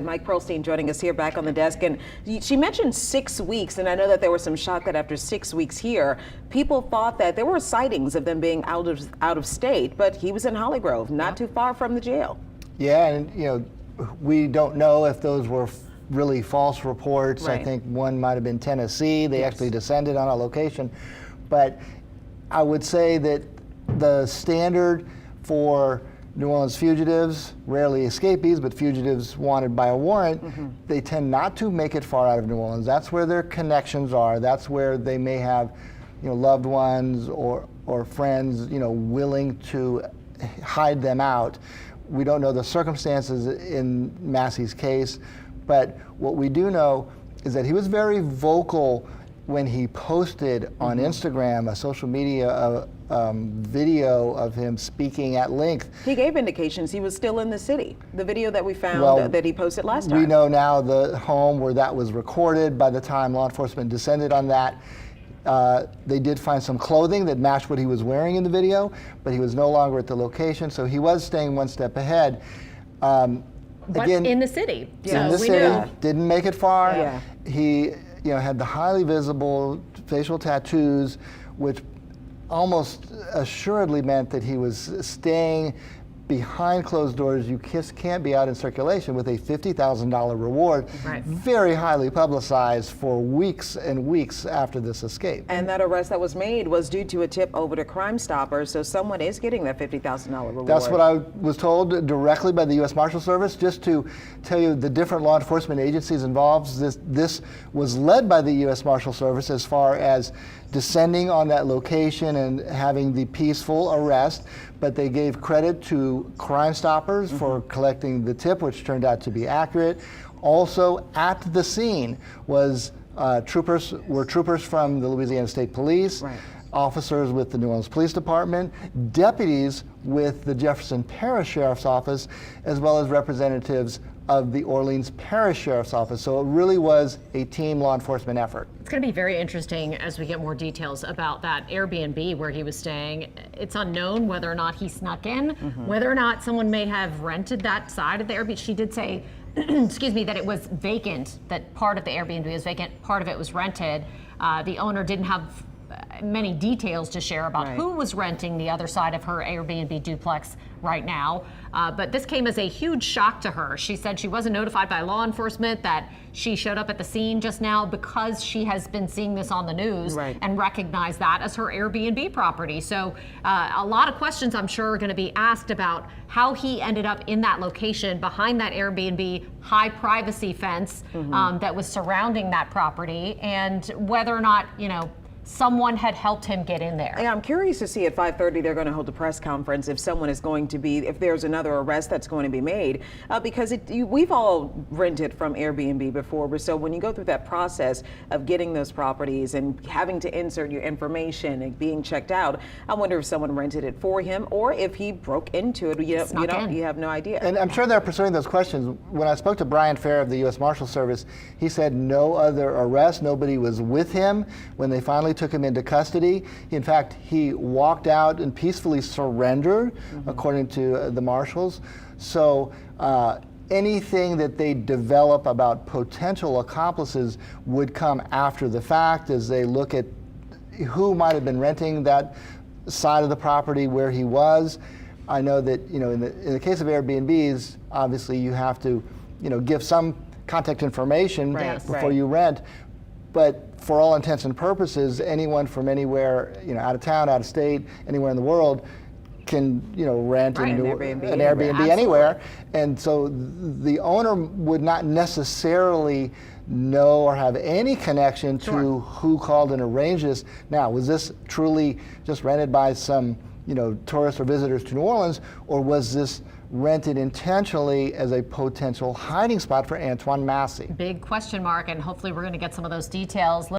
Mike Pearlstein joining us here back on the desk, and she mentioned 6 weeks, and I know that there was some shock that after 6 weeks here, people thought that there were sightings of them being out of state, but he was in Holly Grove, not too far from the jail. Yeah, and we don't know if those were really false reports. Right. I think one might have been Tennessee. They actually descended on a location, but I would say that the standard for New Orleans fugitives, rarely escapees, but fugitives wanted by a warrant, they tend not to make it far out of New Orleans. That's where their connections are. That's where they may have, loved ones or friends, willing to hide them out. We don't know the circumstances in Massey's case, but what we do know is that he was very vocal when he posted on Instagram a social media video of him speaking at length. He gave indications he was still in the city. The video that we found that he posted last time. We know now the home where that was recorded. By the time law enforcement descended on that, they did find some clothing that matched what he was wearing in the video, but he was no longer at the location, so he was staying one step ahead. But again, in the city. In the city, didn't make it far. Yeah. He had the highly visible facial tattoos, which almost assuredly meant that he was staying behind closed doors. You can't be out in circulation with a $50,000 reward, very highly publicized for weeks and weeks after this escape. And that arrest that was made was due to a tip over to Crime Stoppers, so someone is getting that $50,000 reward. That's what I was told directly by the U.S. Marshals Service. Just to tell you the different law enforcement agencies involved, this was led by the U.S. Marshals Service as far as descending on that location and having the peaceful arrest, but they gave credit to Crime Stoppers for collecting the tip, which turned out to be accurate. Also at the scene was troopers from the Louisiana State Police, officers with the New Orleans Police Department, deputies with the Jefferson Parish Sheriff's Office, as well as representatives of the Orleans Parish Sheriff's Office. So it really was a team law enforcement effort. It's going to be very interesting as we get more details about that Airbnb where he was staying. It's unknown whether or not he snuck in, whether or not someone may have rented that side of the Airbnb. She did say, excuse me, that it was vacant, that part of the Airbnb was vacant, part of it was rented. The owner didn't have many details to share about who was renting the other side of her Airbnb duplex right now. But this came as a huge shock to her. She said she wasn't notified by law enforcement, that she showed up at the scene just now because she has been seeing this on the news and recognized that as her Airbnb property. So a lot of questions I'm sure are going to be asked about how he ended up in that location behind that Airbnb high privacy fence that was surrounding that property, and whether or not, someone had helped him get in there. Yeah, I'm curious to see at 5:30 they're going to hold a press conference if someone is going to be, if there's another arrest that's going to be made, because we've all rented from Airbnb before, so when you go through that process of getting those properties and having to insert your information and being checked out, I wonder if someone rented it for him or if he broke into it. You have no idea. And I'm sure they're pursuing those questions. When I spoke to Brian Fair of the U.S. Marshals Service, he said no other arrest, nobody was with him when they finally took him into custody. In fact, he walked out and peacefully surrendered, according to the marshals. So anything that they develop about potential accomplices would come after the fact, as they look at who might have been renting that side of the property where he was. I know that in the case of Airbnbs, obviously you have to give some contact information before you rent. But for all intents and purposes, anyone from anywhere, out of town, out of state, anywhere in the world can, rent an Airbnb anywhere. And so the owner would not necessarily know or have any connection to who called and arranged this. Now, was this truly just rented by some, tourists or visitors to New Orleans, or was this rented intentionally as a potential hiding spot for Antoine Massey? Big question mark, and hopefully we're going to get some of those details.